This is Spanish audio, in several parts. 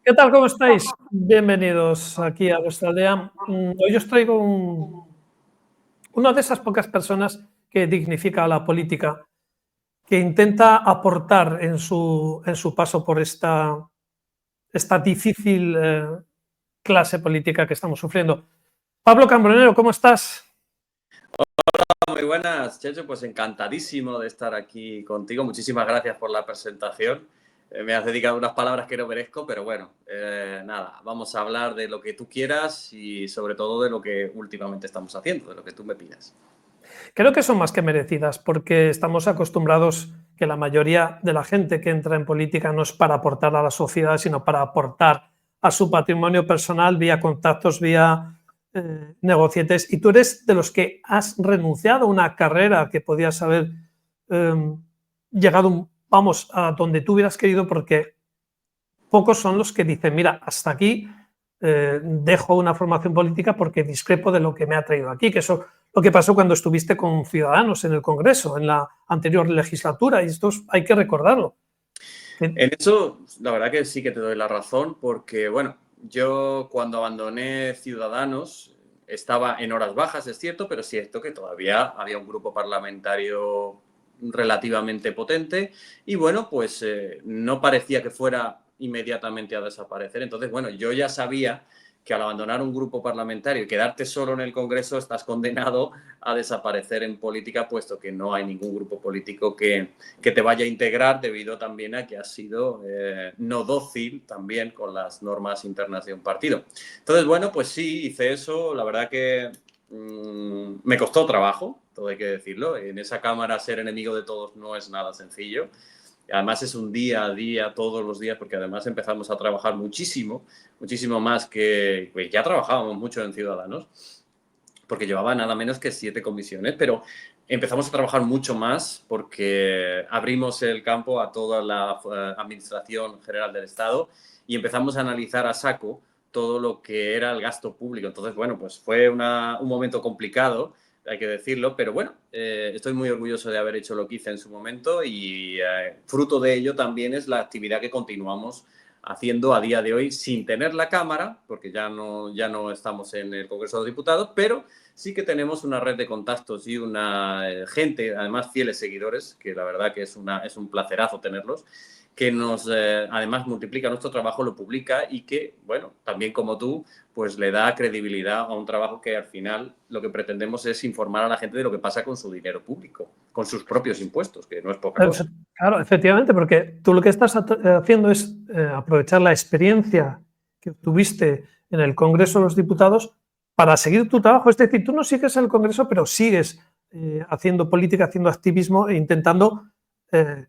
¿Qué tal? ¿Cómo estáis? Bienvenidos aquí a vuestra aldea. Hoy os traigo una de esas pocas personas que dignifica a la política, que intenta aportar en su paso por esta difícil clase política que estamos sufriendo. Pablo Cambronero, ¿cómo estás? Muy buenas, Checho, pues encantadísimo de estar aquí contigo. Muchísimas gracias por la presentación. Me has dedicado unas palabras que no merezco, pero bueno, nada, vamos a hablar de lo que tú quieras y sobre todo de lo que últimamente estamos haciendo, de lo que tú me pidas. Creo que son más que merecidas, porque estamos acostumbrados que la mayoría de la gente que entra en política no es para aportar a la sociedad, sino para aportar a su patrimonio personal vía contactos, vía negocietes. Y tú eres de los que has renunciado a una carrera que podías haber llegado, vamos, a donde tú hubieras querido, porque pocos son los que dicen, mira, hasta aquí dejo una formación política porque discrepo de lo que me ha traído aquí, que eso lo que pasó cuando estuviste con Ciudadanos en el Congreso, en la anterior legislatura, y esto hay que recordarlo. En eso, la verdad que sí que te doy la razón, porque bueno, yo cuando abandoné Ciudadanos estaba en horas bajas, es cierto, pero es cierto que todavía había un grupo parlamentario relativamente potente y bueno, pues no parecía que fuera inmediatamente a desaparecer. Entonces, bueno, yo ya sabía que al abandonar un grupo parlamentario y quedarte solo en el Congreso estás condenado a desaparecer en política, puesto que no hay ningún grupo político que te vaya a integrar debido también a que has sido no dócil también con las normas internas de un partido. Entonces, bueno, pues sí, hice eso. La verdad que me costó trabajo, todo hay que decirlo. En esa Cámara ser enemigo de todos no es nada sencillo. Además es un día a día, todos los días, porque además empezamos a trabajar muchísimo, muchísimo más que pues ya trabajábamos mucho en Ciudadanos, porque llevaba nada menos que 7 comisiones, pero empezamos a trabajar mucho más porque abrimos el campo a toda la Administración General del Estado y empezamos a analizar a saco todo lo que era el gasto público. Entonces, bueno, pues fue un momento complicado, hay que decirlo, pero bueno, estoy muy orgulloso de haber hecho lo que hice en su momento y fruto de ello también es la actividad que continuamos haciendo a día de hoy sin tener la Cámara, porque ya no estamos en el Congreso de los Diputados, pero sí que tenemos una red de contactos y una gente, además fieles seguidores, que la verdad que es un placerazo tenerlos, que nos además multiplica nuestro trabajo, lo publica y que, bueno, también como tú, pues le da credibilidad a un trabajo que al final lo que pretendemos es informar a la gente de lo que pasa con su dinero público, con sus propios impuestos, que no es poca cosa. Claro, efectivamente, porque tú lo que estás haciendo es aprovechar la experiencia que obtuviste en el Congreso de los Diputados para seguir tu trabajo. Es decir, tú no sigues en el Congreso, pero sigues haciendo política, haciendo activismo e intentando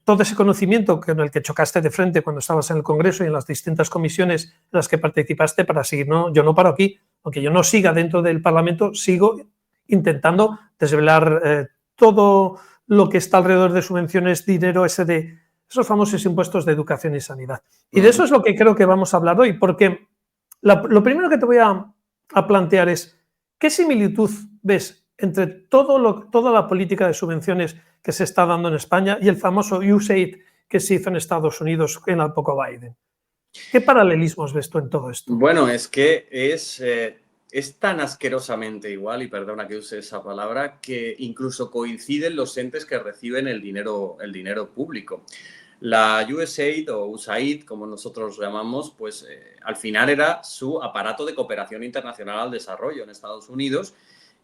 todo ese conocimiento con el que chocaste de frente cuando estabas en el Congreso y en las distintas comisiones en las que participaste para seguir. No, yo no paro aquí, aunque yo no siga dentro del Parlamento, sigo intentando desvelar todo lo que está alrededor de subvenciones, dinero ese de esos famosos impuestos de educación y sanidad. Y de eso es lo que creo que vamos a hablar hoy, porque lo primero que te voy a plantear es, ¿qué similitud ves entre toda la política de subvenciones que se está dando en España y el famoso USAID que se hizo en Estados Unidos en la época Biden? ¿Qué paralelismos ves tú en todo esto? Bueno, es que es tan asquerosamente igual, y perdona que use esa palabra, que incluso coinciden los entes que reciben el dinero público. La USAID o USAID, como nosotros llamamos, pues al final era su aparato de cooperación internacional al desarrollo en Estados Unidos,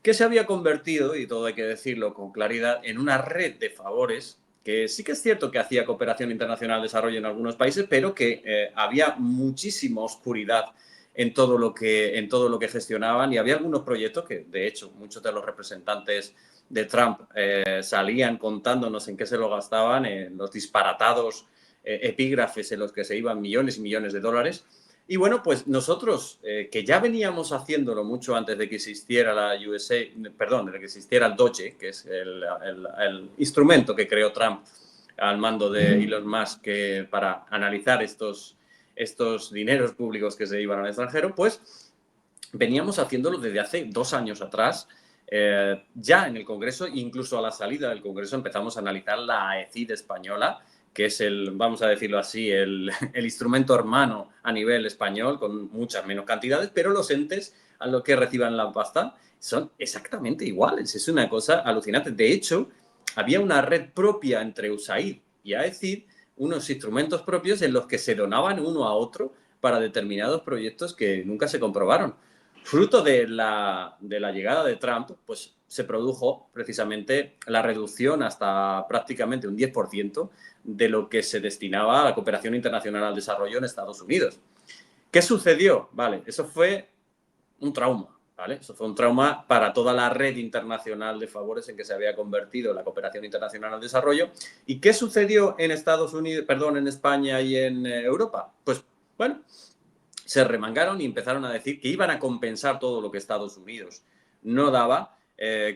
que se había convertido, y todo hay que decirlo con claridad, en una red de favores que sí que es cierto que hacía cooperación internacional al desarrollo en algunos países, pero que había muchísima oscuridad en todo lo que gestionaban y había algunos proyectos que, de hecho, muchos de los representantes de Trump salían contándonos en qué se lo gastaban, en los disparatados epígrafes en los que se iban millones y millones de dólares. Y bueno, pues nosotros, que ya veníamos haciéndolo mucho antes de que existiera la USA, perdón, de que existiera el DOGE, que es el instrumento que creó Trump al mando de Elon Musk para analizar estos dineros públicos que se iban al extranjero, pues veníamos haciéndolo desde hace 2 años atrás. Ya en el Congreso, incluso a la salida del Congreso, empezamos a analizar la AECID española, que es vamos a decirlo así, el instrumento hermano a nivel español, con muchas menos cantidades, pero los entes a los que reciban la pasta son exactamente iguales. Es una cosa alucinante. De hecho, había una red propia entre USAID y AECID, unos instrumentos propios en los que se donaban uno a otro para determinados proyectos que nunca se comprobaron. Fruto de la llegada de Trump, pues se produjo precisamente la reducción hasta prácticamente un 10% de lo que se destinaba a la cooperación internacional al desarrollo en Estados Unidos. ¿Qué sucedió? Vale, eso fue un trauma, ¿vale? Eso fue un trauma para toda la red internacional de favores en que se había convertido la cooperación internacional al desarrollo. ¿Y qué sucedió en Estados Unidos, perdón, en España y en Europa? Pues, bueno, se remangaron y empezaron a decir que iban a compensar todo lo que Estados Unidos no daba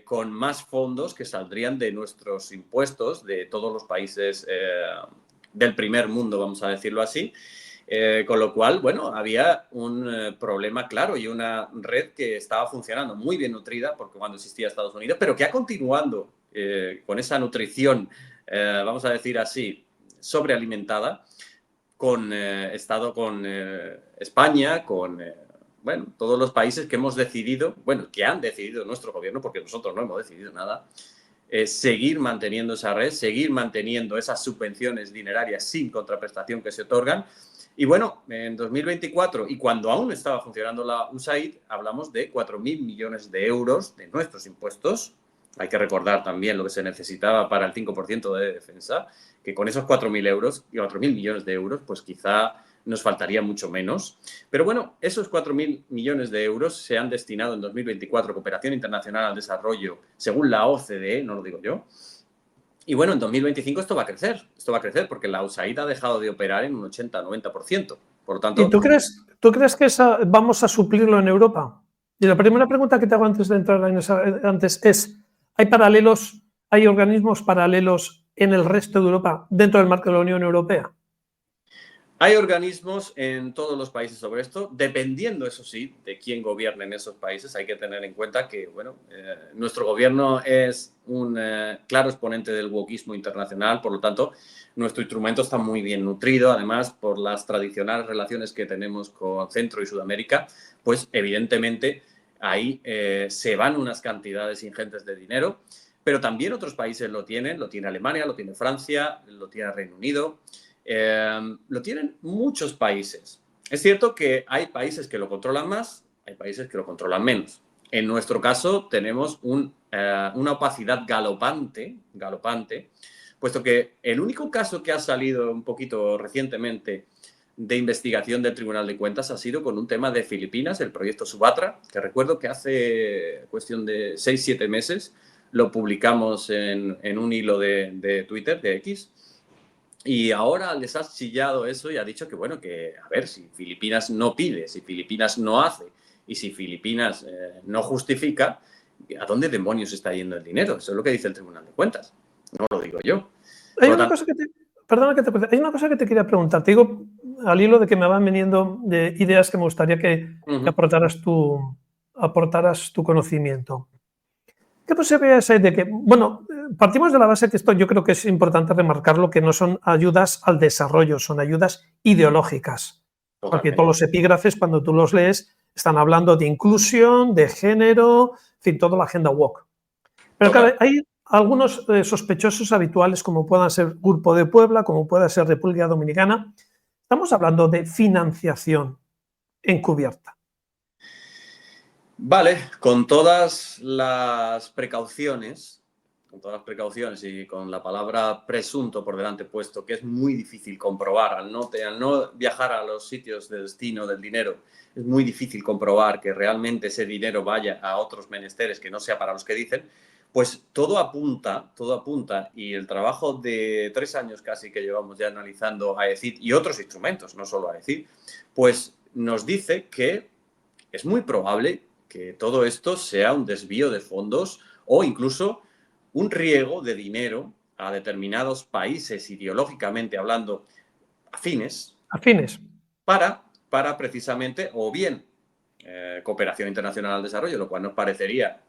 con más fondos que saldrían de nuestros impuestos, de todos los países del primer mundo, vamos a decirlo así. Con lo cual, bueno, había un problema claro y una red que estaba funcionando muy bien nutrida, porque cuando existía Estados Unidos, pero que ha continuado con esa nutrición, vamos a decir así, sobrealimentada, con España, con bueno, todos los países que hemos decidido, bueno, que han decidido nuestro gobierno, porque nosotros no hemos decidido nada, seguir manteniendo esa red, seguir manteniendo esas subvenciones dinerarias sin contraprestación que se otorgan. Y bueno, en 2024, y cuando aún estaba funcionando la USAID, hablamos de 4.000 millones de euros de nuestros impuestos. Hay que recordar también lo que se necesitaba para el 5% de defensa, que con esos 4.000 euros y 4.000 millones de euros, pues quizá nos faltaría mucho menos. Pero bueno, esos 4.000 millones de euros se han destinado en 2024 a cooperación internacional al desarrollo, según la OCDE, no lo digo yo. Y bueno, en 2025 esto va a crecer porque la USAID ha dejado de operar en un 80-90%. Por lo tanto, ¿Y tú crees que vamos a suplirlo en Europa? Y la primera pregunta que te hago antes de entrar en esa, antes es, ¿hay organismos paralelos en el resto de Europa dentro del marco de la Unión Europea? hay organismos en todos los países sobre esto, dependiendo, eso sí, de quién gobierne en esos países. Hay que tener en cuenta que, bueno, nuestro gobierno es un claro exponente del wokismo internacional, por lo tanto, nuestro instrumento está muy bien nutrido. Además, por las tradicionales relaciones que tenemos con Centro y Sudamérica, pues evidentemente ahí se van unas cantidades ingentes de dinero, pero también otros países lo tiene Alemania, lo tiene Francia, lo tiene Reino Unido. Lo tienen muchos países. Es cierto que hay países que lo controlan más, hay países que lo controlan menos. En nuestro caso tenemos una opacidad galopante, puesto que el único caso que ha salido un poquito recientemente de investigación del Tribunal de Cuentas ha sido con un tema de Filipinas, el proyecto Subatra, que recuerdo que hace cuestión de 6-7 meses lo publicamos en un hilo de Twitter, de X. Y ahora les has chillado eso y ha dicho que, bueno, que a ver, si Filipinas no pide, si Filipinas no hace y si Filipinas no justifica, ¿a dónde demonios está yendo el dinero? Eso es lo que dice el Tribunal de Cuentas. No lo digo yo. Hay una cosa hay una cosa que te quería preguntar. Te digo, al hilo de que me van viniendo de ideas que me gustaría que aportaras tu conocimiento. ¿Qué posibilidades hay de que, bueno, partimos de la base que esto yo creo que es importante remarcarlo, que no son ayudas al desarrollo, son ayudas ideológicas? Porque todos los epígrafes, cuando tú los lees, están hablando de inclusión, de género, en fin, toda la agenda woke. Pero claro, hay algunos sospechosos habituales, como puedan ser Grupo de Puebla, como pueda ser República Dominicana. Estamos hablando de financiación encubierta. Vale, con todas las precauciones y con la palabra presunto por delante puesto, que es muy difícil comprobar, al no viajar a los sitios de destino del dinero, es muy difícil comprobar que realmente ese dinero vaya a otros menesteres que no sea para los que dicen, pues todo apunta, y el trabajo de 3 años casi que llevamos ya analizando AECID y otros instrumentos, no solo AECID, pues nos dice que es muy probable que todo esto sea un desvío de fondos o incluso un riego de dinero a determinados países, ideológicamente hablando, afines. Para precisamente, o bien cooperación internacional al desarrollo, lo cual nos parecería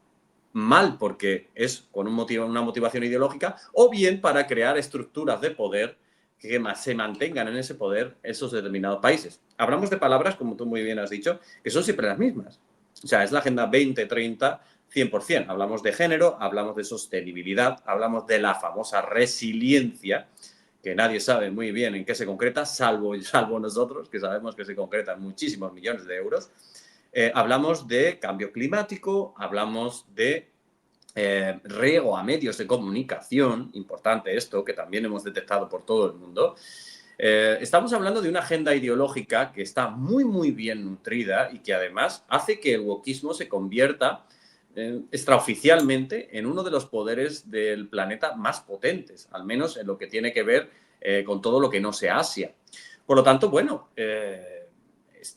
mal porque es con una motivación ideológica, o bien para crear estructuras de poder se mantengan en ese poder esos determinados países. Hablamos de palabras, como tú muy bien has dicho, que son siempre las mismas. O sea, es la Agenda 2030 100%. Hablamos de género, hablamos de sostenibilidad, hablamos de la famosa resiliencia, que nadie sabe muy bien en qué se concreta, salvo nosotros, que sabemos que se concreta en muchísimos millones de euros. Hablamos de cambio climático, hablamos de riego a medios de comunicación, importante esto, que también hemos detectado por todo el mundo. Estamos hablando de una agenda ideológica que está muy, muy bien nutrida y que además hace que el wokismo se convierta extraoficialmente en uno de los poderes del planeta más potentes, al menos en lo que tiene que ver con todo lo que no sea Asia. Por lo tanto, bueno,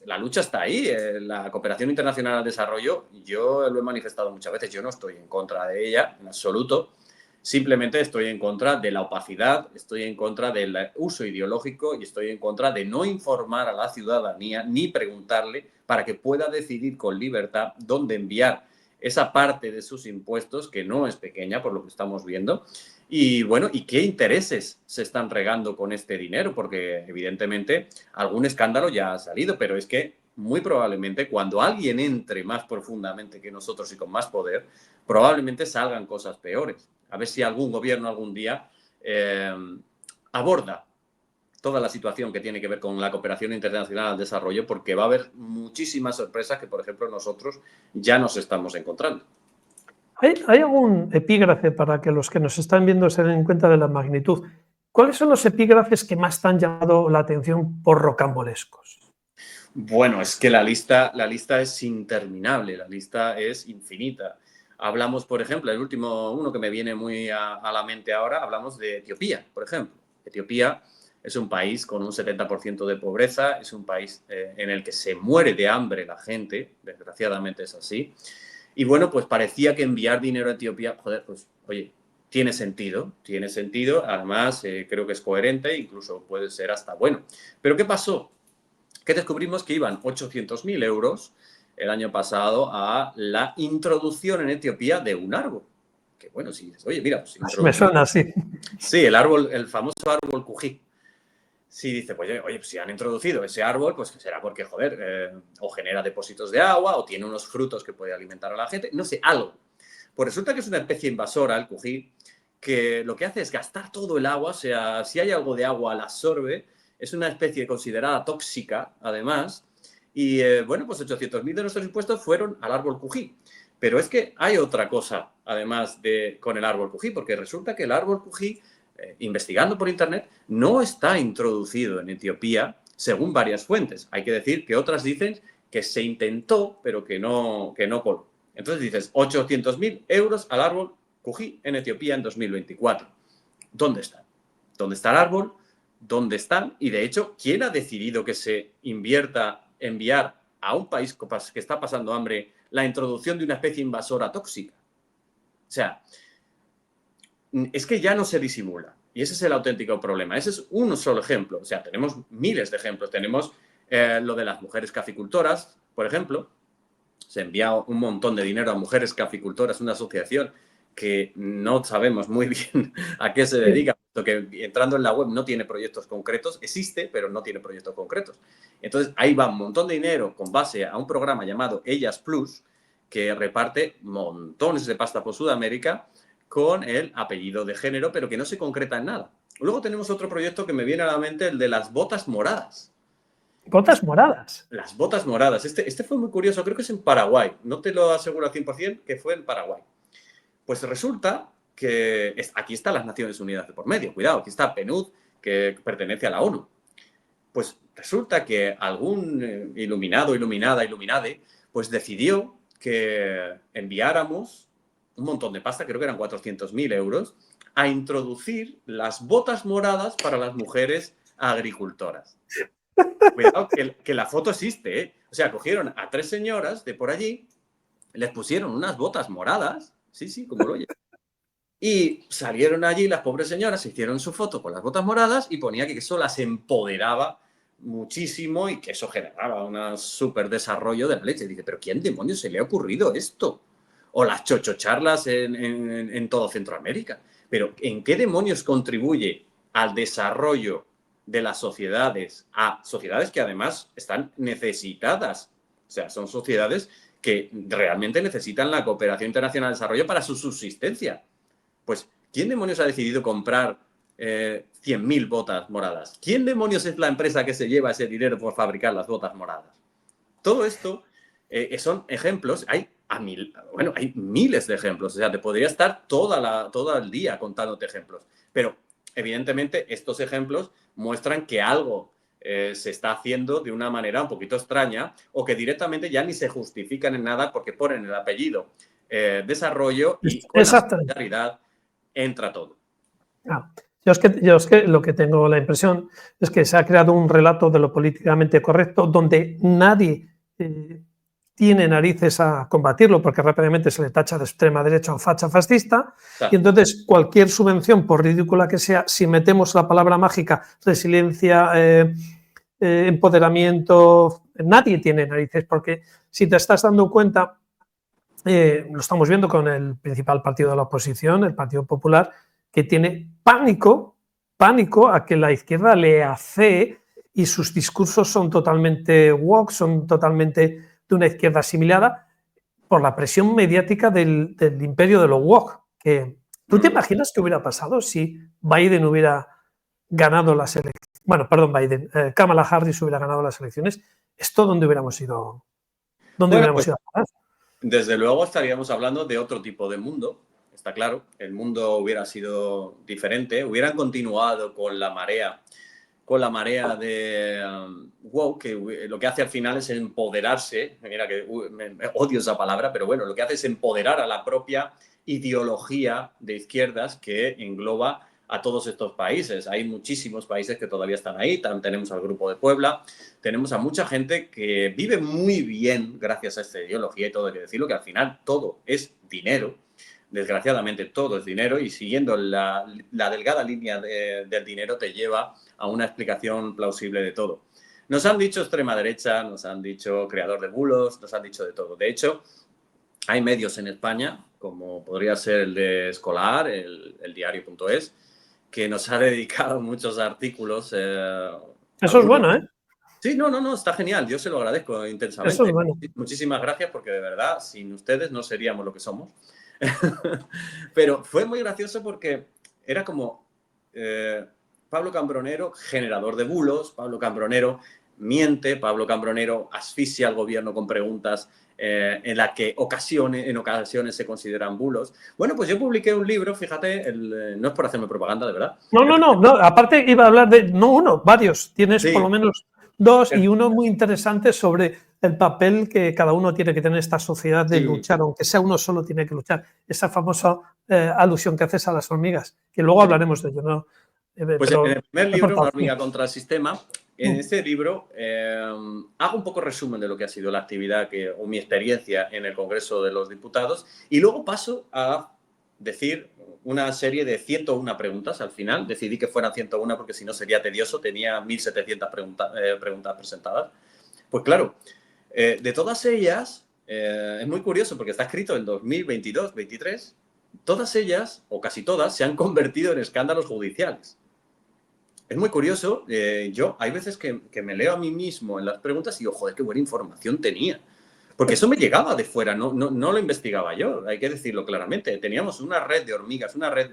la lucha está ahí. La cooperación internacional al desarrollo, yo lo he manifestado muchas veces, yo no estoy en contra de ella en absoluto, simplemente estoy en contra de la opacidad, estoy en contra del uso ideológico y estoy en contra de no informar a la ciudadanía ni preguntarle para que pueda decidir con libertad dónde enviar esa parte de sus impuestos, que no es pequeña por lo que estamos viendo. Y bueno, ¿y qué intereses se están regando con este dinero? Porque evidentemente algún escándalo ya ha salido, pero es que muy probablemente cuando alguien entre más profundamente que nosotros y con más poder, probablemente salgan cosas peores. A ver si algún gobierno algún día aborda toda la situación que tiene que ver con la cooperación internacional al desarrollo, porque va a haber muchísimas sorpresas que, por ejemplo, nosotros ya nos estamos encontrando. ¿Hay algún epígrafe para que los que nos están viendo se den cuenta de la magnitud? ¿Cuáles son los epígrafes que más te han llamado la atención por rocambolescos? Bueno, es que la lista es interminable, la lista es infinita. Hablamos, por ejemplo, el último, uno que me viene muy a la mente ahora, hablamos de Etiopía, por ejemplo. Etiopía es un país con un 70% de pobreza, es un país en el que se muere de hambre la gente, desgraciadamente es así. Y bueno, pues parecía que enviar dinero a Etiopía, joder, pues oye, tiene sentido, además creo que es coherente, incluso puede ser hasta bueno. Pero ¿qué pasó? Que descubrimos que iban 800.000 euros el año pasado a la introducción en Etiopía de un árbol. Que bueno, si dices, oye, mira, pues Me suena así. Sí, el árbol, el famoso árbol cují. Si dice, pues oye, pues si han introducido ese árbol, pues será porque, joder, o genera depósitos de agua, o tiene unos frutos que puede alimentar a la gente, no sé, algo. Pues resulta que es una especie invasora, el cují, que lo que hace es gastar todo el agua, o sea, si hay algo de agua, la absorbe, es una especie considerada tóxica, además, y bueno, pues 800.000 de nuestros impuestos fueron al árbol cují. Pero es que hay otra cosa, además de con el árbol cují, porque resulta que el árbol cují, investigando por internet, no está introducido en Etiopía, según varias fuentes. Hay que decir que otras dicen que se intentó, pero que no coló. Entonces dices, 800.000 euros al árbol cují en Etiopía en 2024. ¿Dónde están? ¿Dónde está el árbol? ¿Dónde están? Y de hecho, ¿quién ha decidido que se invierta enviar a un país que está pasando hambre la introducción de una especie invasora tóxica? O sea, es que ya no se disimula. Y ese es el auténtico problema. Ese es un solo ejemplo. O sea, tenemos miles de ejemplos. Tenemos lo de las mujeres caficultoras, por ejemplo. Se envía un montón de dinero a mujeres caficultoras, una asociación que no sabemos muy bien a qué se dedica, porque entrando en la web no tiene proyectos concretos, existe, pero no tiene proyectos concretos. Entonces, ahí va un montón de dinero con base a un programa llamado Ellas Plus, que reparte montones de pasta por Sudamérica con el apellido de género, pero que no se concreta en nada. Luego tenemos otro proyecto que me viene a la mente, el de las botas moradas. ¿Botas moradas? Las botas moradas. Este fue muy curioso, creo que es en Paraguay. No te lo aseguro al 100% que fue en Paraguay. Pues resulta que aquí están las Naciones Unidas de por medio. Cuidado, aquí está PNUD, que pertenece a la ONU. Pues resulta que algún iluminado, iluminade, pues decidió que enviáramos un montón de pasta, creo que eran 400.000 euros, a introducir las botas moradas para las mujeres agricultoras. Cuidado, que la foto existe, ¿eh? O sea, cogieron a 3 señoras de por allí, les pusieron unas botas moradas, sí, como lo oye, y salieron allí las pobres señoras, se hicieron su foto con las botas moradas y ponía que eso las empoderaba muchísimo y que eso generaba un súper desarrollo de la leche. Dice, ¿pero quién demonios se le ha ocurrido esto? O las chochocharlas en todo Centroamérica. Pero ¿en qué demonios contribuye al desarrollo de las sociedades a sociedades que además están necesitadas. O sea, son sociedades que realmente necesitan la cooperación internacional de desarrollo para su subsistencia. Pues, ¿quién demonios ha decidido comprar 100.000 botas moradas? ¿Quién demonios es la empresa que se lleva ese dinero por fabricar las botas moradas? Todo esto son ejemplos. Hay miles de ejemplos. O sea, te podría estar todo el día contándote ejemplos. Pero, evidentemente, estos ejemplos muestran que algo se está haciendo de una manera un poquito extraña o que directamente ya ni se justifican en nada porque ponen el apellido desarrollo y con la Exactamente. solidaridad entra todo. Ah, yo es que lo que tengo la impresión es que se ha creado un relato de lo políticamente correcto donde nadie tiene narices a combatirlo porque rápidamente se le tacha de extrema derecha o facha fascista, Claro. y entonces cualquier subvención, por ridícula que sea, si metemos la palabra mágica, resiliencia, empoderamiento, nadie tiene narices, porque si te estás dando cuenta, lo estamos viendo con el principal partido de la oposición, el Partido Popular, que tiene pánico a que la izquierda le afee y sus discursos son totalmente woke, son totalmente de una izquierda asimilada por la presión mediática del imperio de lo woke. ¿Tú te imaginas qué hubiera pasado si Biden hubiera ganado las elecciones? Bueno, perdón, Kamala Harris hubiera ganado las elecciones. ¿Esto dónde hubiéramos ido? ¿Dónde hubiéramos ido a parar? Desde luego estaríamos hablando de otro tipo de mundo, está claro. El mundo hubiera sido diferente, hubieran continuado con la marea de wow, que lo que hace al final es empoderarse. Mira que me odio esa palabra, pero bueno, lo que hace es empoderar a la propia ideología de izquierdas que engloba a todos estos países. Hay muchísimos países que todavía están ahí. También tenemos al Grupo de Puebla, tenemos a mucha gente que vive muy bien gracias a esta ideología, y todo hay que decirlo, que al final todo es dinero. Desgraciadamente todo es dinero, y siguiendo la delgada línea del dinero te lleva a una explicación plausible de todo. Nos han dicho extrema derecha, nos han dicho creador de bulos, nos han dicho de todo. De hecho, hay medios en España, como podría ser el de Escolar, el diario.es, que nos ha dedicado muchos artículos. Eso es bueno, ¿eh? Sí, no, está genial. Yo se lo agradezco intensamente. Eso es bueno. Muchísimas gracias, porque de verdad, sin ustedes no seríamos lo que somos. Pero fue muy gracioso porque era como Pablo Cambronero, generador de bulos, Pablo Cambronero miente, Pablo Cambronero asfixia al gobierno con preguntas en las que en ocasiones se consideran bulos. Bueno, pues yo publiqué un libro, fíjate, no es por hacerme propaganda, de verdad. No, aparte iba a hablar de, no uno, varios, tienes Sí. por lo menos dos, y uno muy interesante sobre el papel que cada uno tiene que tener en esta sociedad de luchar, aunque sea uno solo tiene que luchar. Esa famosa alusión que haces a las hormigas, que luego hablaremos de ello, ¿no? Pues Pero en el primer libro, Una hormiga contra el sistema, en este libro hago un poco resumen de lo que ha sido la actividad o mi experiencia en el Congreso de los Diputados, y luego paso a decir una serie de 101 preguntas. Al final decidí que fueran 101 porque si no sería tedioso, tenía 1.700 preguntas presentadas. Pues claro, de todas ellas, es muy curioso porque está escrito en 2022-23, todas ellas, o casi todas, se han convertido en escándalos judiciales. Es muy curioso. Yo hay veces que me leo a mí mismo en las preguntas y digo, joder, qué buena información tenía. Porque eso me llegaba de fuera, no lo investigaba yo, hay que decirlo claramente. Teníamos una red de hormigas, una red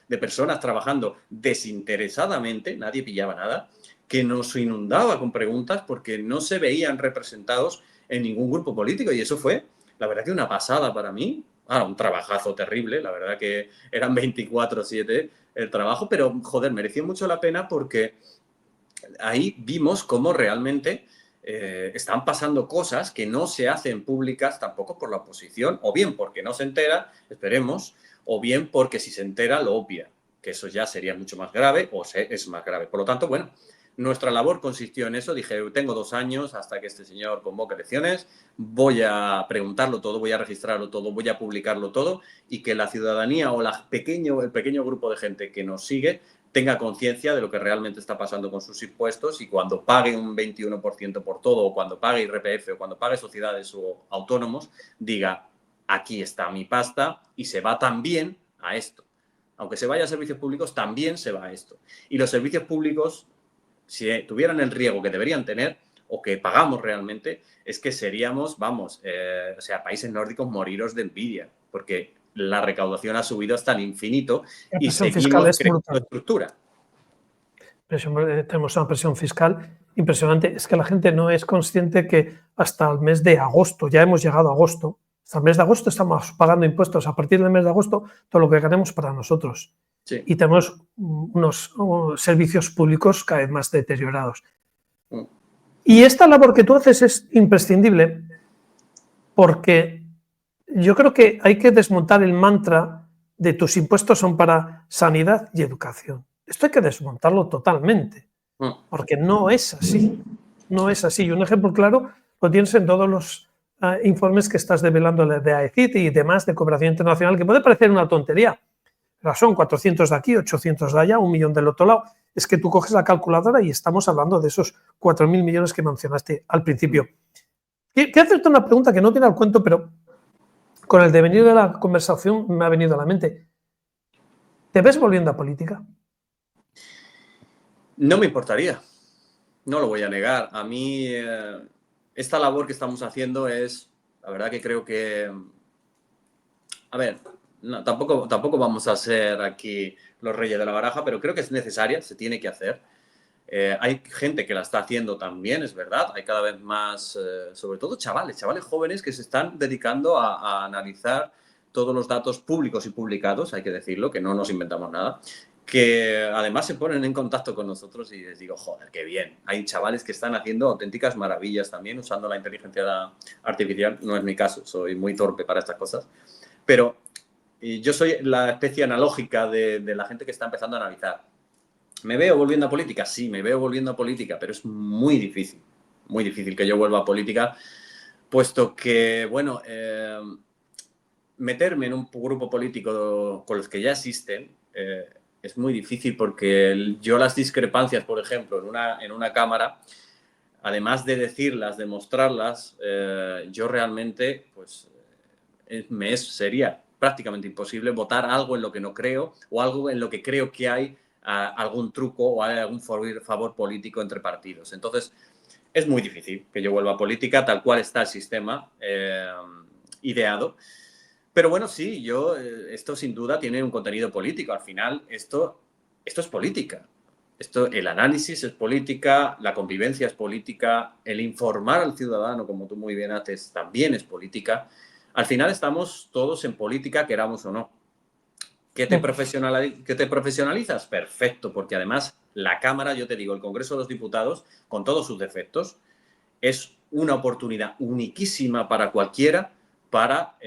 de personas trabajando desinteresadamente, nadie pillaba nada, que nos inundaba con preguntas porque no se veían representados en ningún grupo político. Y eso fue, la verdad, que una pasada para mí. Un trabajazo terrible, la verdad que eran 24/7 el trabajo, pero joder, mereció mucho la pena porque ahí vimos cómo realmente están pasando cosas que no se hacen públicas tampoco por la oposición, o bien porque no se entera, esperemos, o bien porque si se entera lo obvia, que eso ya sería mucho más grave o es más grave. Por lo tanto, bueno, nuestra labor consistió en eso. Dije, tengo 2 años hasta que este señor convoque elecciones, voy a preguntarlo todo, voy a registrarlo todo, voy a publicarlo todo, y que la ciudadanía o el pequeño grupo de gente que nos sigue tenga conciencia de lo que realmente está pasando con sus impuestos, y cuando pague un 21% por todo, o cuando pague IRPF, o cuando pague sociedades o autónomos, diga, aquí está mi pasta y se va también a esto. Aunque se vaya a servicios públicos, también se va a esto. Y los servicios públicos si tuvieran el riesgo que deberían tener o que pagamos realmente, es que seríamos, vamos, o sea, países nórdicos moriros de envidia, porque la recaudación ha subido hasta el infinito La y presión fiscal seguimos es creando brutal. estructura. Tenemos una presión fiscal impresionante. Es que la gente no es consciente que hasta el mes de agosto, ya hemos llegado a agosto, hasta el mes de agosto estamos pagando impuestos. A partir del mes de agosto, todo lo que ganemos para nosotros. Sí. Y tenemos unos servicios públicos cada vez más deteriorados. Y esta labor que tú haces es imprescindible porque yo creo que hay que desmontar el mantra de tus impuestos son para sanidad y educación. Esto hay que desmontarlo totalmente, porque no es así. No es así. Y un ejemplo claro lo tienes en todos los informes que estás develando de AECIT y demás de cooperación internacional, que puede parecer una tontería, pero son 400 de aquí, 800 de allá, 1 millón del otro lado. Es que tú coges la calculadora y estamos hablando de esos 4.000 millones que mencionaste al principio. Quiero hacerte una pregunta que no tiene al cuento, pero con el devenir de la conversación me ha venido a la mente. ¿Te ves volviendo a política? No me importaría, no lo voy a negar. A mí esta labor que estamos haciendo es, la verdad que creo que, a ver, no, tampoco vamos a ser aquí los reyes de la baraja, pero creo que es necesaria, se tiene que hacer. Hay gente que la está haciendo también, es verdad. Hay cada vez más, sobre todo chavales jóvenes que se están dedicando a analizar todos los datos públicos y publicados, hay que decirlo, que no nos inventamos nada, que además se ponen en contacto con nosotros y les digo, joder, qué bien. Hay chavales que están haciendo auténticas maravillas también usando la inteligencia artificial. No es mi caso, soy muy torpe para estas cosas. Pero yo soy la especie analógica de la gente que está empezando a analizar. ¿Me veo volviendo a política? Sí, me veo volviendo a política, pero es muy difícil que yo vuelva a política, puesto que, bueno, meterme en un grupo político con los que ya existen es muy difícil porque yo las discrepancias, por ejemplo, en una cámara, además de decirlas, de mostrarlas, yo realmente, pues, sería prácticamente imposible votar algo en lo que no creo o algo en lo que creo que hay algún truco o hay algún favor político entre partidos. Entonces, es muy difícil que yo vuelva a política tal cual está el sistema ideado. Pero bueno, sí, esto sin duda tiene un contenido político. Al final, esto es política. El análisis es política, la convivencia es política, el informar al ciudadano, como tú muy bien haces, también es política. Al final estamos todos en política, queramos o no. ¿Que te profesionalizas? Perfecto, porque además la Cámara, yo te digo, el Congreso de los Diputados, con todos sus defectos, es una oportunidad uniquísima para cualquiera para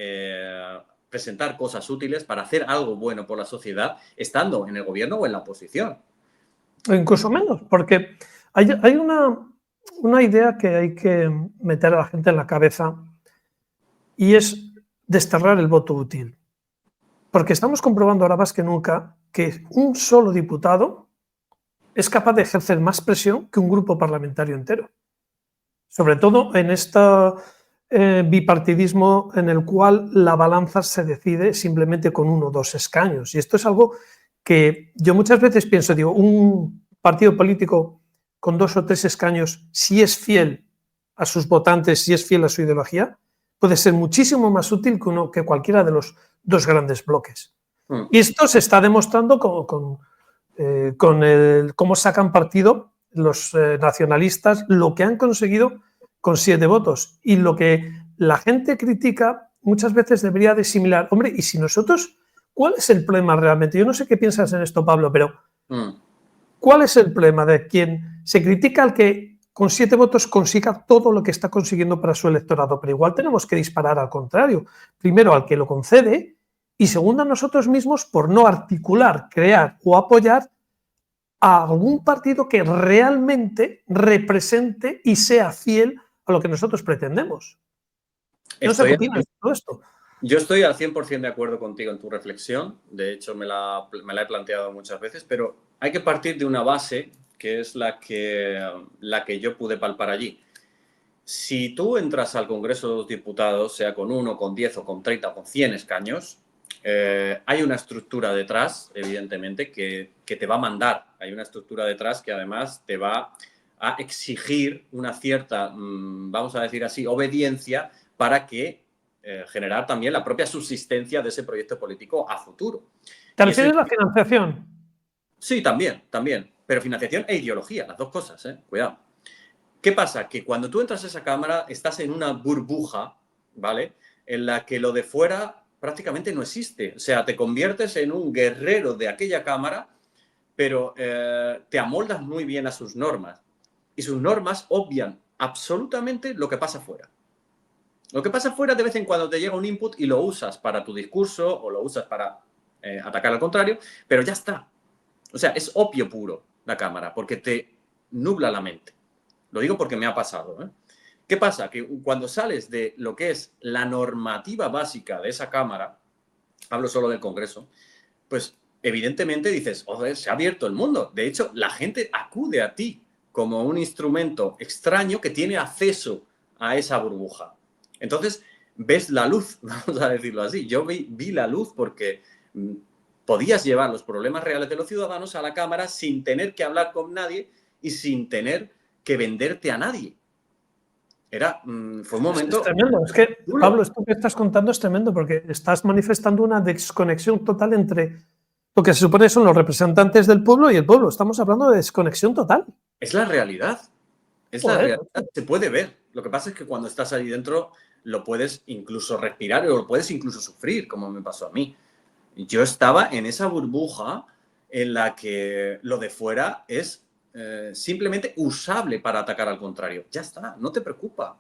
presentar cosas útiles, para hacer algo bueno por la sociedad, estando en el gobierno o en la oposición. O incluso menos, porque hay una idea que hay que meter a la gente en la cabeza y es desterrar el voto útil. Porque estamos comprobando ahora más que nunca que un solo diputado es capaz de ejercer más presión que un grupo parlamentario entero. Sobre todo en este bipartidismo en el cual la balanza se decide simplemente con 1 o 2 escaños. Y esto es algo que yo muchas veces pienso, digo, un partido político con 2 o 3 escaños, si es fiel a sus votantes, si es fiel a su ideología, puede ser muchísimo más útil que cualquiera de los 2 grandes bloques. Y esto se está demostrando con cómo sacan partido los nacionalistas, lo que han conseguido con 7 votos. Y lo que la gente critica muchas veces debería de similar. Hombre, y si nosotros, ¿cuál es el problema realmente? Yo no sé qué piensas en esto, Pablo, pero ¿cuál es el problema de quien se critica al que con 7 votos consiga todo lo que está consiguiendo para su electorado? Pero igual tenemos que disparar al contrario. Primero al que lo concede y segundo a nosotros mismos por no articular, crear o apoyar a algún partido que realmente represente y sea fiel a lo que nosotros pretendemos. No sé qué opinas de todo esto. Yo estoy al 100% de acuerdo contigo en tu reflexión. De hecho, me la he planteado muchas veces, pero hay que partir de una base que es la que yo pude palpar allí. Si tú entras al Congreso de los Diputados, sea con 1, con 10 o con 30 o con 100 escaños, Hay una estructura detrás, evidentemente, que te va a mandar. Hay una estructura detrás que además te va a exigir una cierta, vamos a decir así, obediencia para que generar también la propia subsistencia de ese proyecto político a futuro. ¿Te refieres a la financiación? Sí, también. Pero financiación e ideología, las dos cosas, cuidado. ¿Qué pasa? Que cuando tú entras a esa cámara estás en una burbuja, ¿vale? En la que lo de fuera prácticamente no existe. O sea, te conviertes en un guerrero de aquella cámara, pero te amoldas muy bien a sus normas. Y sus normas obvian absolutamente lo que pasa fuera. Lo que pasa fuera, de vez en cuando te llega un input y lo usas para tu discurso o lo usas para atacar al contrario, pero ya está. O sea, es opio puro la cámara, porque te nubla la mente. Lo digo porque me ha pasado, ¿eh? ¿Qué pasa? Que cuando sales de lo que es la normativa básica de esa cámara, hablo solo del Congreso, pues evidentemente dices, joder, se ha abierto el mundo. De hecho, la gente acude a ti como un instrumento extraño que tiene acceso a esa burbuja. Entonces, ves la luz, vamos a decirlo así. Yo vi la luz porque podías llevar los problemas reales de los ciudadanos a la cámara sin tener que hablar con nadie y sin tener que venderte a nadie. Fue un momento... Es tremendo. Es que, duro. Pablo, esto que estás contando es tremendo porque estás manifestando una desconexión total entre lo que se supone son los representantes del pueblo y el pueblo. Estamos hablando de desconexión total. Es la realidad. Es la realidad. Se puede ver. Lo que pasa es que cuando estás ahí dentro lo puedes incluso respirar o lo puedes incluso sufrir, como me pasó a mí. Yo estaba en esa burbuja en la que lo de fuera es simplemente usable para atacar al contrario. Ya está, no te preocupa.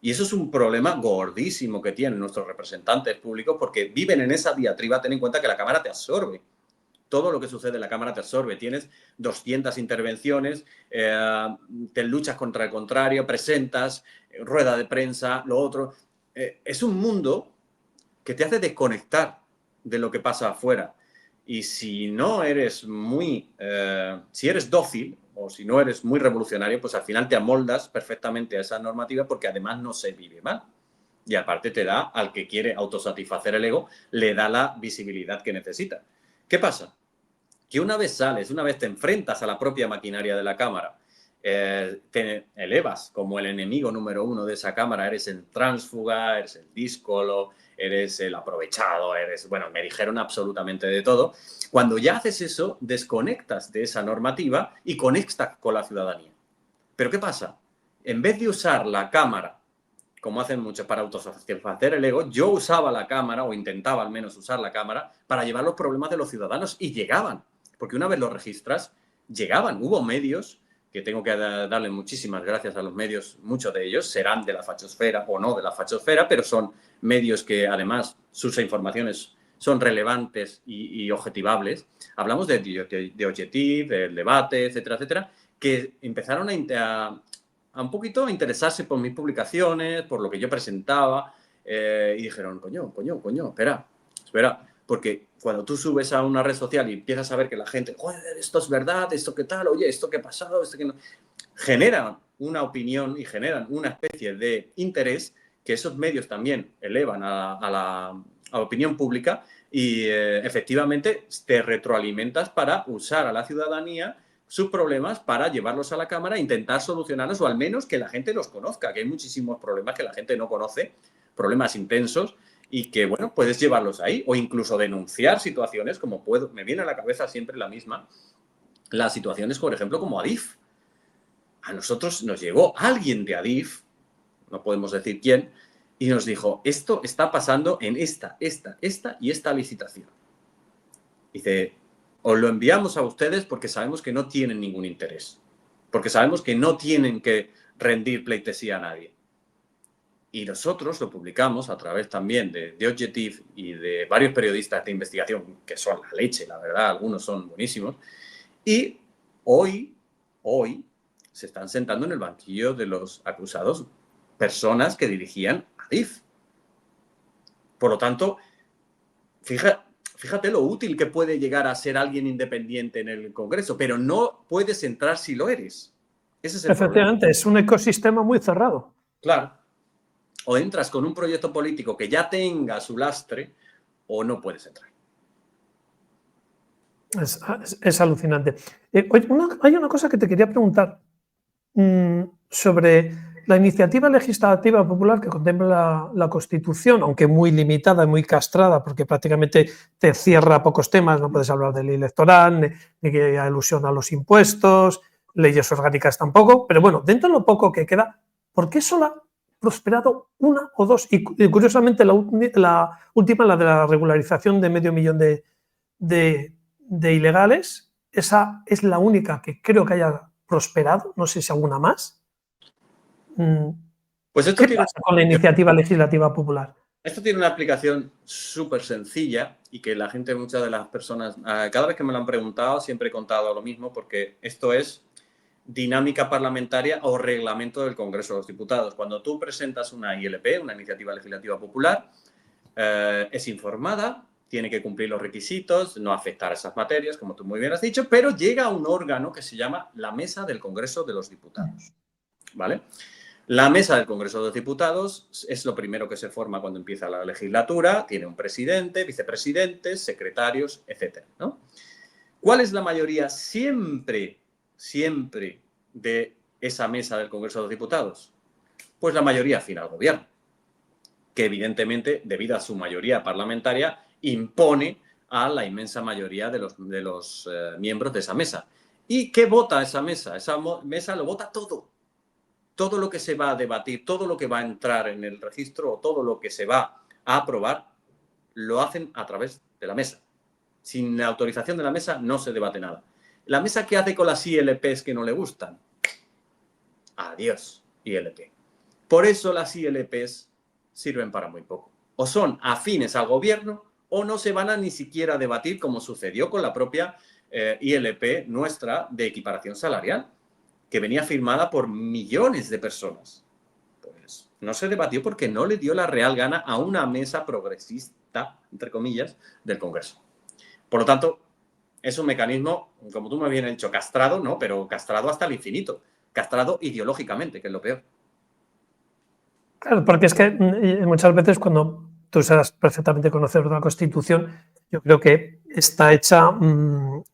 Y eso es un problema gordísimo que tienen nuestros representantes públicos porque viven en esa diatriba. Ten en cuenta que la cámara te absorbe. Todo lo que sucede en la cámara te absorbe. Tienes 200 intervenciones, te luchas contra el contrario, presentas, rueda de prensa, lo otro. Es un mundo que te hace desconectar de lo que pasa afuera. Y si no eres si eres dócil o si no eres muy revolucionario, pues al final te amoldas perfectamente a esa normativa porque además no se vive mal. Y aparte te da, al que quiere autosatisfacer el ego, le da la visibilidad que necesita. ¿Qué pasa? Que una vez sales, una vez te enfrentas a la propia maquinaria de la cámara, te elevas como el enemigo número uno de esa cámara, eres el tránsfuga, eres el díscolo, eres el aprovechado, bueno, me dijeron absolutamente de todo. Cuando ya haces eso, desconectas de esa normativa y conectas con la ciudadanía. Pero ¿qué pasa? En vez de usar la cámara, como hacen muchos para autosatisfacer el ego, yo usaba la cámara, o intentaba al menos usar la cámara, para llevar los problemas de los ciudadanos y llegaban. Porque una vez los registras, llegaban. Hubo medios, que tengo que darle muchísimas gracias a los medios, muchos de ellos serán de la fachosfera o no de la fachosfera, pero son medios que además sus informaciones son relevantes y objetivables. Hablamos de Objective, del debate, etcétera, etcétera, que empezaron a un poquito a interesarse por mis publicaciones, por lo que yo presentaba, y dijeron, coño, espera, porque cuando tú subes a una red social y empiezas a ver que la gente, joder, esto es verdad, esto qué tal, oye, esto qué ha pasado, esto qué no, generan una opinión y generan una especie de interés que esos medios también elevan a la opinión pública y efectivamente te retroalimentas para usar a la ciudadanía sus problemas para llevarlos a la cámara e intentar solucionarlos o al menos que la gente los conozca, que hay muchísimos problemas que la gente no conoce, problemas intensos y que, bueno, puedes llevarlos ahí o incluso denunciar situaciones como me viene a la cabeza siempre la misma, las situaciones, por ejemplo, como Adif. A nosotros nos llegó alguien de Adif, no podemos decir quién, y nos dijo, esto está pasando en esta y esta licitación. Dice, os lo enviamos a ustedes porque sabemos que no tienen ningún interés, porque sabemos que no tienen que rendir pleitesía a nadie. Y nosotros lo publicamos a través también de Objective y de varios periodistas de investigación, que son la leche, la verdad, algunos son buenísimos. Y hoy se están sentando en el banquillo de los acusados personas que dirigían Adif. Por lo tanto, fíjate lo útil que puede llegar a ser alguien independiente en el Congreso, pero no puedes entrar si lo eres. Ese es el Efectivamente, problema. es un ecosistema muy cerrado. Claro. O entras con un proyecto político que ya tenga su lastre, o no puedes entrar. Es alucinante. Oye, hay una cosa que te quería preguntar sobre la iniciativa legislativa popular que contempla la Constitución, aunque muy limitada y muy castrada, porque prácticamente te cierra pocos temas, no puedes hablar de ley electoral, ni que haya alusión a los impuestos, leyes orgánicas tampoco, pero bueno, dentro de lo poco que queda, ¿por qué solo ha prosperado una o dos? Y curiosamente la última, la de la regularización de 500.000 de ilegales, esa es la única que creo que haya prosperado, no sé si alguna más. Pues ¿Qué pasa con la iniciativa legislativa popular? Esto tiene una aplicación súper sencilla y que la gente, muchas de las personas, cada vez que me lo han preguntado, siempre he contado lo mismo, porque esto es dinámica parlamentaria o reglamento del Congreso de los Diputados. Cuando tú presentas una ILP, una iniciativa legislativa popular, es informada, tiene que cumplir los requisitos, no afectar a esas materias, como tú muy bien has dicho, pero llega a un órgano que se llama la Mesa del Congreso de los Diputados, ¿vale? La Mesa del Congreso de los Diputados es lo primero que se forma cuando empieza la legislatura, tiene un presidente, vicepresidentes, secretarios, etc., ¿no? ¿Cuál es la mayoría siempre de esa Mesa del Congreso de los Diputados? Pues la mayoría afín al gobierno, que evidentemente, debido a su mayoría parlamentaria, impone a la inmensa mayoría de los miembros de esa mesa. ¿Y qué vota esa mesa? Esa mesa lo vota todo. Todo lo que se va a debatir, todo lo que va a entrar en el registro o todo lo que se va a aprobar, lo hacen a través de la mesa. Sin la autorización de la mesa no se debate nada. ¿La mesa qué hace con las ILPs que no le gustan? Adiós, ILP. Por eso las ILPs sirven para muy poco. O son afines al gobierno o no se van a ni siquiera debatir, como sucedió con la propia ILP nuestra de equiparación salarial, que venía firmada por millones de personas. Pues no se debatió porque no le dio la real gana a una mesa progresista, entre comillas, del Congreso. Por lo tanto, es un mecanismo, como tú me habías dicho, castrado, ¿no? Pero castrado hasta el infinito. Castrado ideológicamente, que es lo peor. Claro, porque es que muchas veces cuando tú sabes perfectamente conocer una Constitución, yo creo que está hecha,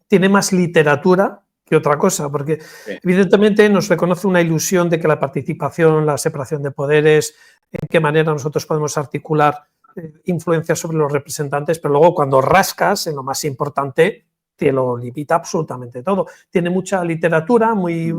tiene más literatura que otra cosa, porque Sí. evidentemente nos reconoce una ilusión de que la participación, la separación de poderes, en qué manera nosotros podemos articular influencias sobre los representantes, pero luego cuando rascas en lo más importante, te lo limita absolutamente todo. Tiene mucha literatura, muy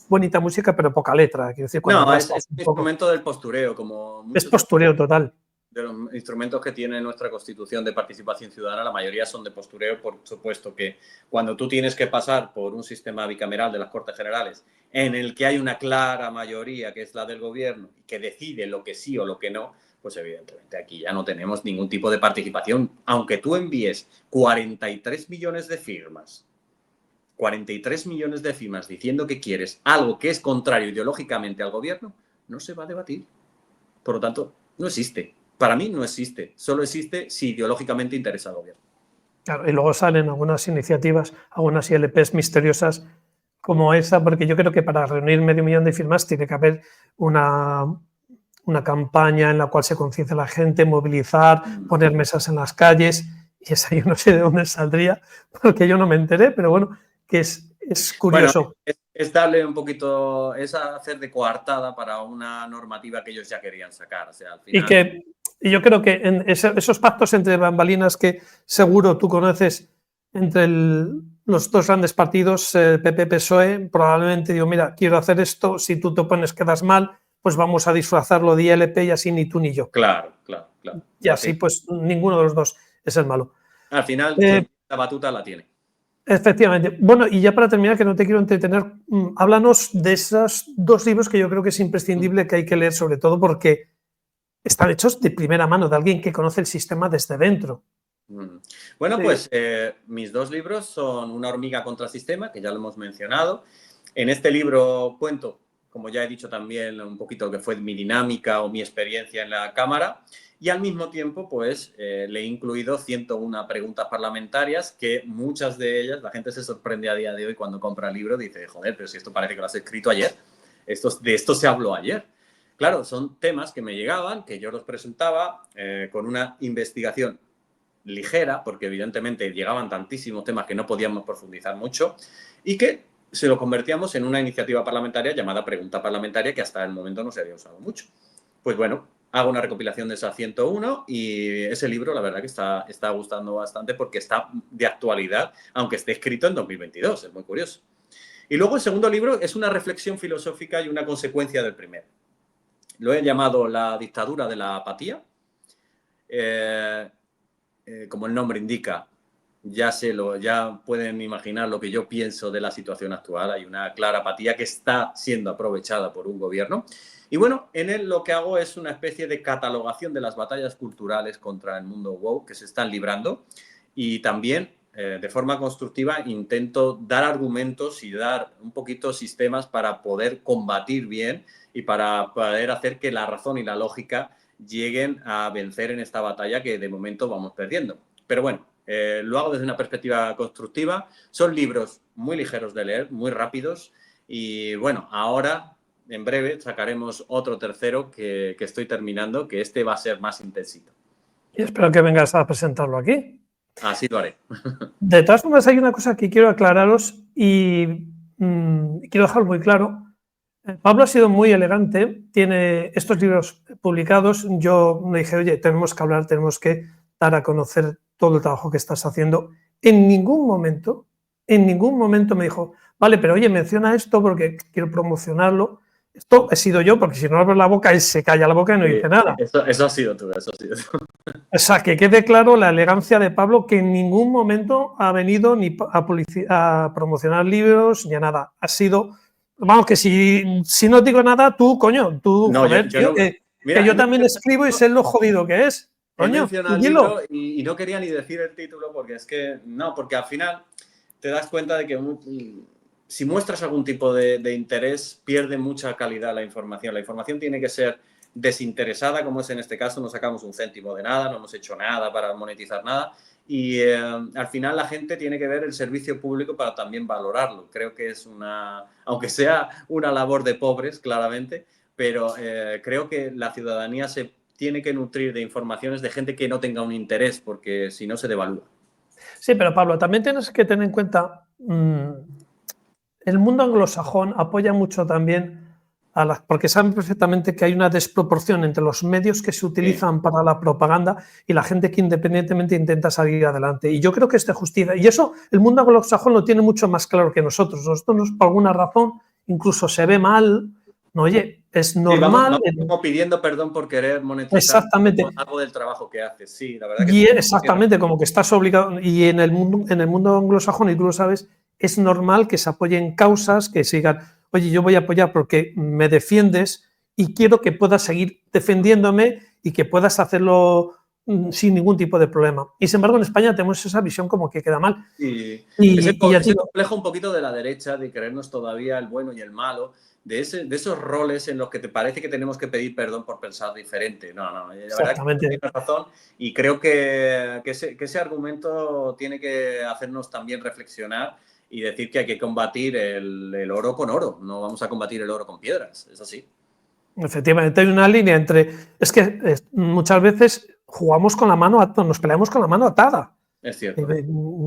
bonita música, pero poca letra. Quiero decir, cuando No, es rascas un un poco, instrumento del postureo, como es muchos postureo total. de los instrumentos que tiene nuestra Constitución de participación ciudadana, la mayoría son de postureo, por supuesto que cuando tú tienes que pasar por un sistema bicameral de las Cortes Generales en el que hay una clara mayoría, que es la del gobierno, que decide lo que sí o lo que no, pues evidentemente aquí ya no tenemos ningún tipo de participación. Aunque tú envíes 43 millones de firmas, 43 millones de firmas diciendo que quieres algo que es contrario ideológicamente al gobierno, no se va a debatir. Por lo tanto, no existe. Para mí no existe. Solo existe si ideológicamente interesa al gobierno. Claro, y luego salen algunas iniciativas, algunas ILPs misteriosas como esa, porque yo creo que para reunir 500.000 de firmas tiene que haber una campaña en la cual se conciencie a la gente, movilizar, poner mesas en las calles, y esa yo no sé de dónde saldría, porque yo no me enteré, pero bueno, que es curioso. Bueno, es darle un poquito, es hacer de coartada para una normativa que ellos ya querían sacar. O sea, al final... Y yo creo que en esos pactos entre bambalinas que seguro tú conoces entre los dos grandes partidos, PP-PSOE, probablemente digo, mira, quiero hacer esto, si tú te opones quedas mal, pues vamos a disfrazarlo de ILP y así ni tú ni yo. Claro. Y así pues ninguno de los dos es el malo. Al final, quien la batuta la tiene. Efectivamente. Bueno, y ya para terminar, que no te quiero entretener, háblanos de esos dos libros que yo creo que es imprescindible que hay que leer, sobre todo porque están hechos de primera mano, de alguien que conoce el sistema desde dentro. Bueno, Sí. pues mis dos libros son Una hormiga contra el sistema, que ya lo hemos mencionado. En este libro cuento, como ya he dicho también, un poquito lo que fue mi dinámica o mi experiencia en la Cámara. Y al mismo tiempo, pues, le he incluido 101 preguntas parlamentarias que muchas de ellas, la gente se sorprende a día de hoy cuando compra el libro, dice, joder, pero si esto parece que lo has escrito ayer. De esto se habló ayer. Claro, son temas que me llegaban, que yo los presentaba con una investigación ligera, porque evidentemente llegaban tantísimos temas que no podíamos profundizar mucho, y que se lo convertíamos en una iniciativa parlamentaria llamada Pregunta Parlamentaria, que hasta el momento no se había usado mucho. Pues bueno, hago una recopilación de esa 101 y ese libro la verdad que está gustando bastante porque está de actualidad, aunque esté escrito en 2022, es muy curioso. Y luego el segundo libro es una reflexión filosófica y una consecuencia del primero. Lo he llamado La dictadura de la apatía. Como el nombre indica, ya pueden imaginar lo que yo pienso de la situación actual. Hay una clara apatía que está siendo aprovechada por un gobierno. Y bueno, en él lo que hago es una especie de catalogación de las batallas culturales contra el mundo woke que se están librando y también de forma constructiva intento dar argumentos y dar un poquito sistemas para poder combatir bien y para poder hacer que la razón y la lógica lleguen a vencer en esta batalla que de momento vamos perdiendo. Pero bueno, lo hago desde una perspectiva constructiva. Son libros muy ligeros de leer, muy rápidos y bueno, ahora en breve sacaremos otro tercero que estoy terminando, que este va a ser más intensito. Y espero que vengas a presentarlo aquí. Así lo haré. De todas formas, hay una cosa que quiero aclararos y quiero dejarlo muy claro. Pablo ha sido muy elegante, tiene estos libros publicados. Yo me dije, oye, tenemos que hablar, tenemos que dar a conocer todo el trabajo que estás haciendo. En ningún momento me dijo, vale, pero oye, menciona esto porque quiero promocionarlo. Esto he sido yo, porque si no abro la boca, él se calla la boca y no dice nada. Eso ha sido tú, eso ha sido tú. O sea, que quede claro la elegancia de Pablo, que en ningún momento ha venido ni a promocionar libros ni a nada. Ha sido, vamos, que si no digo nada, tú, coño, tú, No, joder, yo tío, no, que yo también escribo y sé lo jodido que es. He Coño, mencionado el dilo. libro y no quería ni decir el título porque es que, no, porque al final te das cuenta de que si muestras algún tipo de interés, pierde mucha calidad la información. La información tiene que ser desinteresada, como es en este caso, no sacamos un céntimo de nada, no hemos hecho nada para monetizar nada y al final la gente tiene que ver el servicio público para también valorarlo. Creo que es aunque sea una labor de pobres, claramente, pero creo que la ciudadanía se tiene que nutrir de informaciones de gente que no tenga un interés, porque si no se devalúa. Sí, pero Pablo, también tienes que tener en cuenta, el mundo anglosajón apoya mucho también porque saben perfectamente que hay una desproporción entre los medios que se utilizan para la propaganda y la gente que independientemente intenta salir adelante. Y yo creo que es de justicia. Y eso el mundo anglosajón lo tiene mucho más claro que nosotros. Nosotros, por alguna razón, incluso se ve mal. No, oye, es normal. Sí, vamos como pidiendo perdón por querer monetizar exactamente algo del trabajo que haces. Sí, la verdad que y sí. exactamente, como que estás obligado. Y en el mundo anglosajón, y tú lo sabes, es normal que se apoyen causas, que sigan, oye, yo voy a apoyar porque me defiendes y quiero que puedas seguir defendiéndome y que puedas hacerlo sin ningún tipo de problema. Y sin embargo, en España tenemos esa visión como que queda mal. Y ese complejo un poquito de la derecha, de creernos todavía el bueno y el malo, de esos roles en los que te parece que tenemos que pedir perdón por pensar diferente. No, la verdad que tienes razón y creo que ese argumento tiene que hacernos también reflexionar y decir que hay que combatir el oro con oro, no vamos a combatir el oro con piedras, es así. Efectivamente, hay una línea entre... Es que muchas veces jugamos con la mano, nos peleamos con la mano atada. Es cierto.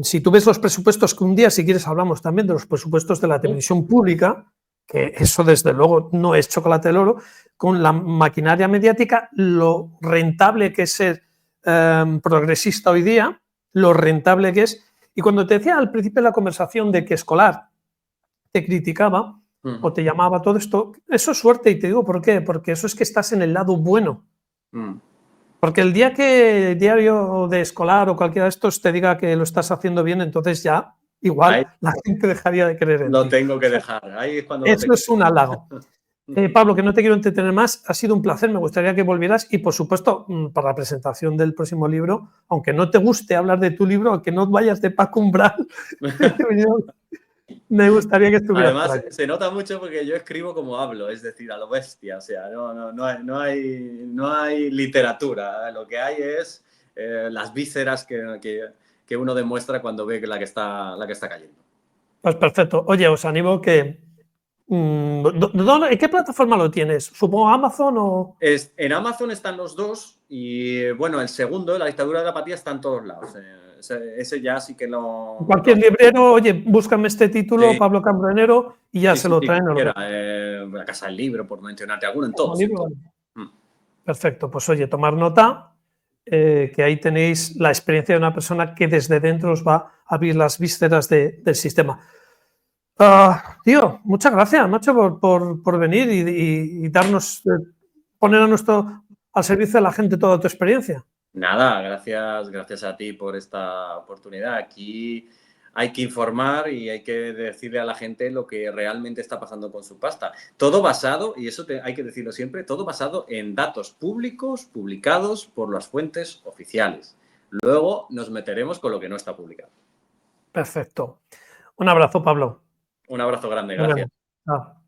Si tú ves los presupuestos, que un día, si quieres, hablamos también de los presupuestos de la televisión pública, que eso desde luego no es chocolate del oro, con la maquinaria mediática, lo rentable que es ser progresista hoy día, lo rentable que es. Y cuando te decía al principio de la conversación de que Escolar te criticaba o te llamaba todo esto, eso es suerte, y te digo por qué, porque eso es que estás en el lado bueno. Porque el día que el diario de Escolar o cualquiera de estos te diga que lo estás haciendo bien, entonces ya igual ahí la gente dejaría de creer en lo ti. Tengo que dejar. Ahí es cuando eso es un halago. Pablo, que no te quiero entretener más, ha sido un placer, me gustaría que volvieras y, por supuesto, para la presentación del próximo libro, aunque no te guste hablar de tu libro, aunque no vayas de Paco Umbral, me gustaría que estuvieras. Además, se nota mucho porque yo escribo como hablo, es decir, a lo bestia, o sea, no hay literatura, lo que hay es las vísceras que uno demuestra cuando ve la que está cayendo. Pues perfecto. Oye, os animo que ¿En qué plataforma lo tienes? ¿Supongo Amazon o...? En Amazon están los dos y, bueno, el segundo, La dictadura de la apatía, está en todos lados. Ese ya sí que lo... Cualquier librero, oye, búscame este título, Sí, Pablo Cambronero, y ya sí, se sí, lo sí, traen. cualquiera. La Casa del Libro, por mencionarte alguno, en todos, en todos. Perfecto, pues oye, tomar nota, que ahí tenéis la experiencia de una persona que desde dentro os va a abrir las vísceras del sistema. Tío, muchas gracias, macho, por venir y darnos, poner al servicio de la gente toda tu experiencia. Nada, gracias a ti por esta oportunidad. Aquí hay que informar y hay que decirle a la gente lo que realmente está pasando con su pasta. Todo basado, y eso hay que decirlo siempre, todo basado en datos públicos publicados por las fuentes oficiales. Luego nos meteremos con lo que no está publicado. Perfecto. Un abrazo, Pablo. Un abrazo grande, Nos gracias. vemos. Chao.